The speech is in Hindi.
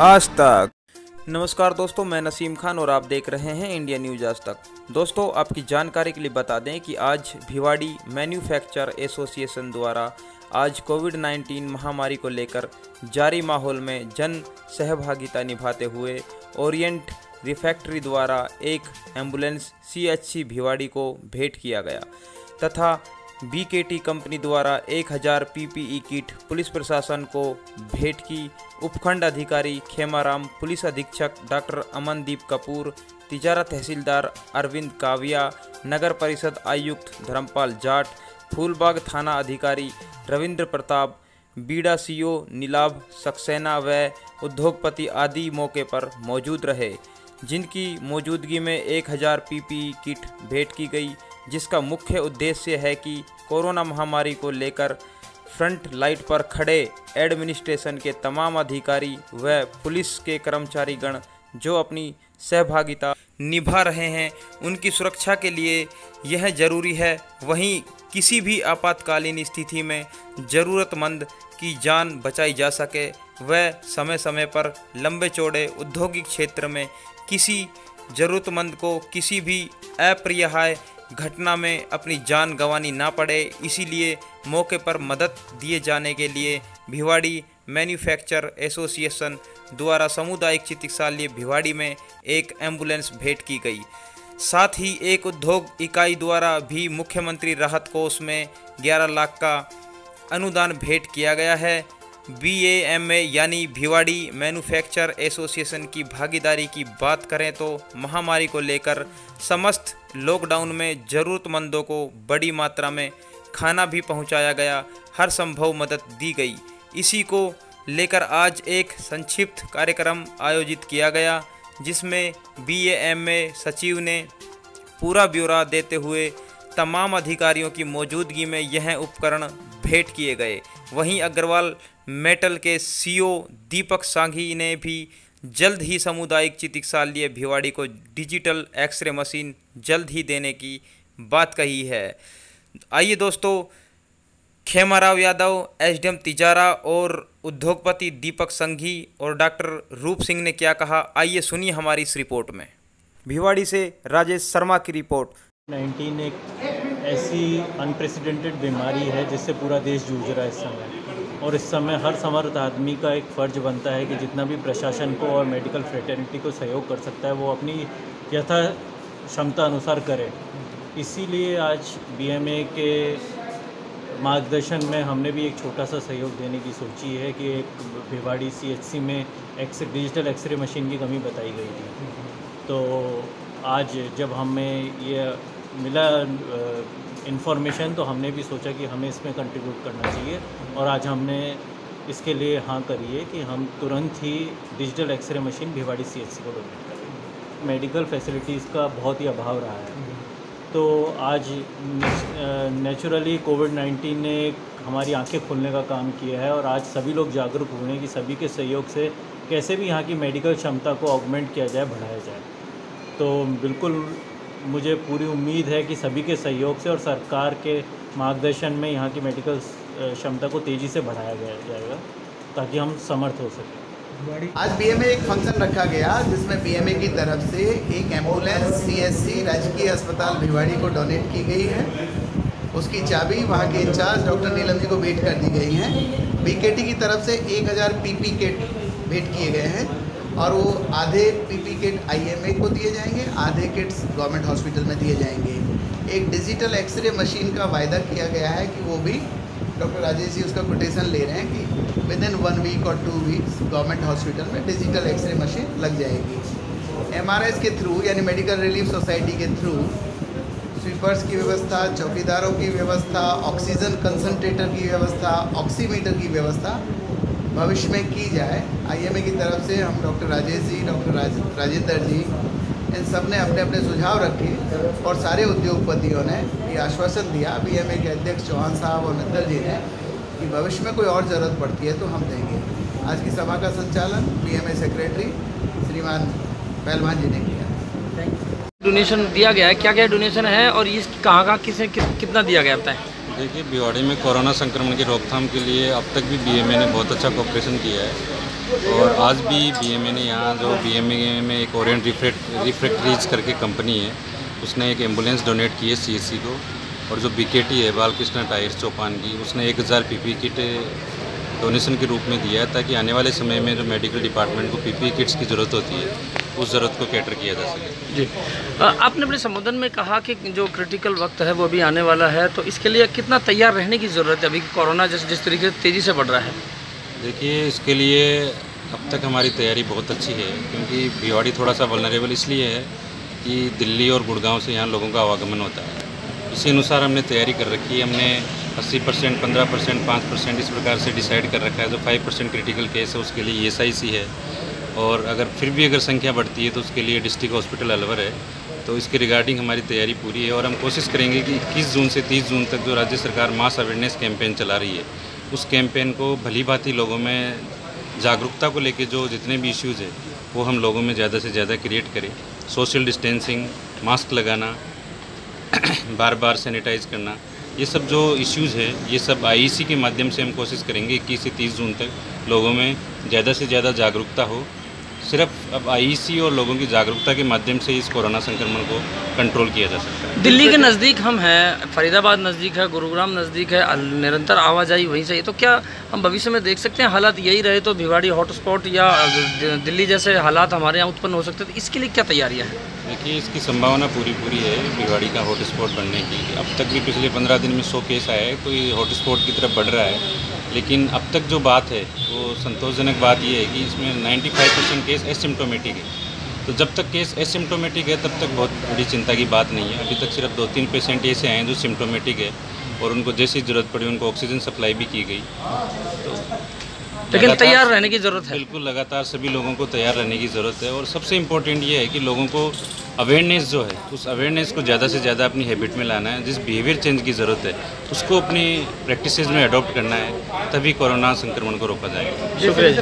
आज तक। नमस्कार दोस्तों, मैं नसीम खान और आप देख रहे हैं इंडिया न्यूज आज तक। दोस्तों, आपकी जानकारी के लिए बता दें कि आज भिवाड़ी मैन्युफैक्चर एसोसिएशन द्वारा आज कोविड-19 महामारी को लेकर जारी माहौल में जन सहभागिता निभाते हुए ओरिएंट रिफैक्ट्री द्वारा एक एम्बुलेंस सीएचसी भिवाड़ी को भेंट किया गया तथा बीकेटी कंपनी द्वारा 1000 पीपीई किट पुलिस प्रशासन को भेंट की। उपखंड अधिकारी खेमाराम, पुलिस अधीक्षक डॉक्टर अमनदीप कपूर, तिजारा तहसीलदार अरविंद काविया, नगर परिषद आयुक्त धर्मपाल जाट, फूलबाग थाना अधिकारी रविंद्र प्रताप, बीड़ा सीओ नीलाभ सक्सेना व उद्योगपति आदि मौके पर मौजूद रहे, जिनकी मौजूदगी में 1000 पीपीई किट भेंट की गई, जिसका मुख्य उद्देश्य है कि कोरोना महामारी को लेकर फ्रंट लाइन पर खड़े एडमिनिस्ट्रेशन के तमाम अधिकारी व पुलिस के कर्मचारीगण जो अपनी सहभागिता निभा रहे हैं, उनकी सुरक्षा के लिए यह जरूरी है। वहीं किसी भी आपातकालीन स्थिति में ज़रूरतमंद की जान बचाई जा सके व समय समय पर लंबे चौड़े औद्योगिक क्षेत्र में किसी ज़रूरतमंद को किसी भी अप्रिय घटना में अपनी जान गंवानी ना पड़े, इसीलिए मौके पर मदद दिए जाने के लिए भिवाड़ी मैन्युफैक्चर एसोसिएशन द्वारा सामुदायिक चिकित्सालय भिवाड़ी में एक एम्बुलेंस भेंट की गई। साथ ही एक उद्योग इकाई द्वारा भी मुख्यमंत्री राहत कोष में 11 लाख का अनुदान भेंट किया गया है। BAMA यानी भिवाड़ी मैन्युफैक्चर एसोसिएशन की भागीदारी की बात करें तो महामारी को लेकर समस्त लॉकडाउन में ज़रूरतमंदों को बड़ी मात्रा में खाना भी पहुंचाया गया, हर संभव मदद दी गई। इसी को लेकर आज एक संक्षिप्त कार्यक्रम आयोजित किया गया, जिसमें BAMA सचिव ने पूरा ब्यौरा देते हुए तमाम अधिकारियों की मौजूदगी में यह उपकरण भेंट किए गए। वहीं अग्रवाल मेटल के CEO दीपक सांघी ने भी जल्द ही सामुदायिक चिकित्सालय भिवाड़ी को डिजिटल एक्सरे मशीन जल्द ही देने की बात कही है। आइए दोस्तों, खेमाराव यादव, SDM तिजारा और उद्योगपति दीपक संघी और डॉक्टर रूप सिंह ने क्या कहा, आइए सुनिए हमारी इस रिपोर्ट में। भिवाड़ी से राजेश शर्मा की रिपोर्ट। 19 एक ऐसी अनप्रेसिडेंटेड बीमारी है जिससे पूरा देश जूझ रहा है इस समय, और इस समय हर समर्थ आदमी का एक फ़र्ज बनता है कि जितना भी प्रशासन को और मेडिकल फ्रेटर्निटी को सहयोग कर सकता है वो अपनी यथा क्षमता अनुसार करे। इसीलिए आज BAMA के मार्गदर्शन में हमने भी एक छोटा सा सहयोग देने की सोची है कि एक भिवाड़ी CHC में डिजिटल एक्सरे मशीन की कमी बताई गई थी। तो आज जब हमें ये मिला इन्फॉर्मेशन, तो हमने भी सोचा कि हमें इसमें कंट्रीब्यूट करना चाहिए, और आज हमने इसके लिए हाँ करी है कि हम तुरंत ही digital x-ray machine Bhiwadi CHC को डोनेट करें। मेडिकल फैसिलिटीज़ का बहुत ही अभाव रहा है, तो आज नेचुरली कोविड-19 ने हमारी आंखें खोलने का काम किया है, और आज सभी लोग जागरूक हुए हैं कि सभी के सहयोग से कैसे भी यहाँ की मेडिकल क्षमता को ऑगमेंट किया जाए, बढ़ाया जाए। तो बिल्कुल मुझे पूरी उम्मीद है कि सभी के सहयोग से और सरकार के मार्गदर्शन में यहाँ की मेडिकल क्षमता को तेज़ी से बढ़ाया जाएगा ताकि हम समर्थ हो सकें। आज BAMA एक फंक्शन रखा गया जिसमें BAMA की तरफ से एक एम्बुलेंस CHC राजकीय अस्पताल भिवाड़ी को डोनेट की गई है। उसकी चाबी वहाँ के इंचार्ज डॉक्टर नीलम जी को भेंट कर दी गई हैं। BKT की तरफ से 1000 PP किट भेंट किए गए हैं, और वो आधे PP किट IMA को दिए जाएंगे, आधे किट्स गवर्नमेंट हॉस्पिटल में दिए जाएंगे। एक डिजिटल एक्सरे मशीन का वायदा किया गया है कि वो भी डॉक्टर राजेश जी उसका कोटेशन ले रहे हैं कि विदिन 1 वीक और 2 वीक्स गवर्नमेंट हॉस्पिटल में डिजिटल एक्सरे मशीन लग जाएगी। MRS के थ्रू यानी मेडिकल रिलीफ सोसाइटी के थ्रू स्वीपर्स की व्यवस्था, चौकीदारों की व्यवस्था, ऑक्सीजन कंसनट्रेटर की व्यवस्था, ऑक्सीमीटर की व्यवस्था भविष्य में की जाए। IMA की तरफ से हम डॉक्टर राजेश जी, डॉक्टर राजेंद्र जी, इन सब ने अपने अपने सुझाव रखे, और सारे उद्योगपतियों ने ये आश्वासन दिया BAMA के अध्यक्ष चौहान साहब और नंदर जी ने कि भविष्य में कोई और ज़रूरत पड़ती है तो हम देंगे। आज की सभा का संचालन BAMA सेक्रेटरी श्रीमान पहलवान जी ने किया। डोनेशन दिया गया है, क्या क्या डोनेशन है और ये कहाँ किसे कितना दिया गया बताएं। देखिए, भिवाड़ी में कोरोना संक्रमण की रोकथाम के लिए अब तक भी BAMA ने बहुत अच्छा कोऑपरेशन किया है। और आज भी बीएमए ने यहाँ जो बीएमए में एक ओरिएंट रिफ्रैक्टरीज करके कंपनी है, उसने एक एम्बुलेंस डोनेट की है सीएससी को। और जो बीकेटी है बालकृष्ण टायर्स चौपान की, उसने 1000 पीपीई किट डोनेशन के रूप में दिया है, ताकि आने वाले समय में जो मेडिकल डिपार्टमेंट को पीपीई किट्स की ज़रूरत होती है उस ज़रूरत को कैटर किया जा सके। जी, आपने अपने संबोधन में कहा कि जो क्रिटिकल वक्त है वो अभी आने वाला है, तो इसके लिए कितना तैयार रहने की ज़रूरत है अभी कोरोना जिस तरीके से तेज़ी से बढ़ रहा है? देखिए, इसके लिए अब तक हमारी तैयारी बहुत अच्छी है, क्योंकि भिवाड़ी थोड़ा सा वल्नरेबल इसलिए है कि दिल्ली और गुड़गांव से यहाँ लोगों का आवागमन होता है। इसी अनुसार हमने तैयारी कर रखी है। हमने 80%, 15%, 5% इस प्रकार से डिसाइड कर रखा है। जो 5% क्रिटिकल केस है उसके लिए ESIC है, और फिर भी अगर संख्या बढ़ती है तो उसके लिए डिस्ट्रिक्ट हॉस्पिटल अलवर है। तो इसके रिगार्डिंग हमारी तैयारी पूरी है, और हम कोशिश करेंगे कि 21 जून से 30 जून तक जो राज्य सरकार मास अवेयरनेस कैंपेन चला रही है, उस कैंपेन को भली भांति लोगों में जागरूकता को लेके जो जितने भी इश्यूज़ है वो हम लोगों में ज़्यादा से ज़्यादा क्रिएट करें। सोशल डिस्टेंसिंग, मास्क लगाना, बार बार सैनिटाइज करना, ये सब जो इश्यूज़ है ये सब IEC के माध्यम से हम कोशिश करेंगे 21 से 30 जून तक लोगों में ज़्यादा से ज़्यादा जागरूकता हो। सिर्फ अब IEC और लोगों की जागरूकता के माध्यम से इस कोरोना संक्रमण को कंट्रोल किया जा सकता है। दिल्ली के नज़दीक हम हैं, फरीदाबाद नज़दीक है, गुरुग्राम नज़दीक है, निरंतर आवाजाही वहीं से है, तो क्या हम भविष्य में देख सकते हैं हालात यही रहे तो भिवाड़ी हॉटस्पॉट या दिल्ली जैसे हालात हमारे यहाँ उत्पन्न हो सकते हैं? तो इसके लिए क्या तैयारियाँ हैं? देखिए, इसकी संभावना पूरी है भिवाड़ी का हॉटस्पॉट बनने की। अब तक भी पिछले 15 दिन में 100 केस आए हैं, तो ये हॉटस्पॉट की तरफ बढ़ रहा है। लेकिन अब तक जो बात है वो संतोषजनक बात ये है कि इसमें 95% केस एसिम्प्टोमेटिक है। तो जब तक केस एसिम्प्टोमेटिक है तब तक बहुत बड़ी चिंता की बात नहीं है। अभी तक सिर्फ 2-3 पेशेंट ऐसे आए हैं जो सिम्प्टोमेटिक है, और उनको जैसी ज़रूरत पड़ी उनको ऑक्सीजन सप्लाई भी की गई। तो लेकिन तैयार रहने की ज़रूरत है। बिल्कुल, लगातार सभी लोगों को तैयार रहने की ज़रूरत है। और सबसे इम्पोर्टेंट ये है कि लोगों को अवेयरनेस जो है उस अवेयरनेस को ज़्यादा से ज़्यादा अपनी हैबिट में लाना है। जिस बिहेवियर चेंज की ज़रूरत है उसको अपनी प्रैक्टिसेस में अडॉप्ट करना है, तभी कोरोना संक्रमण को रोका जाएगा। शुक्रिया।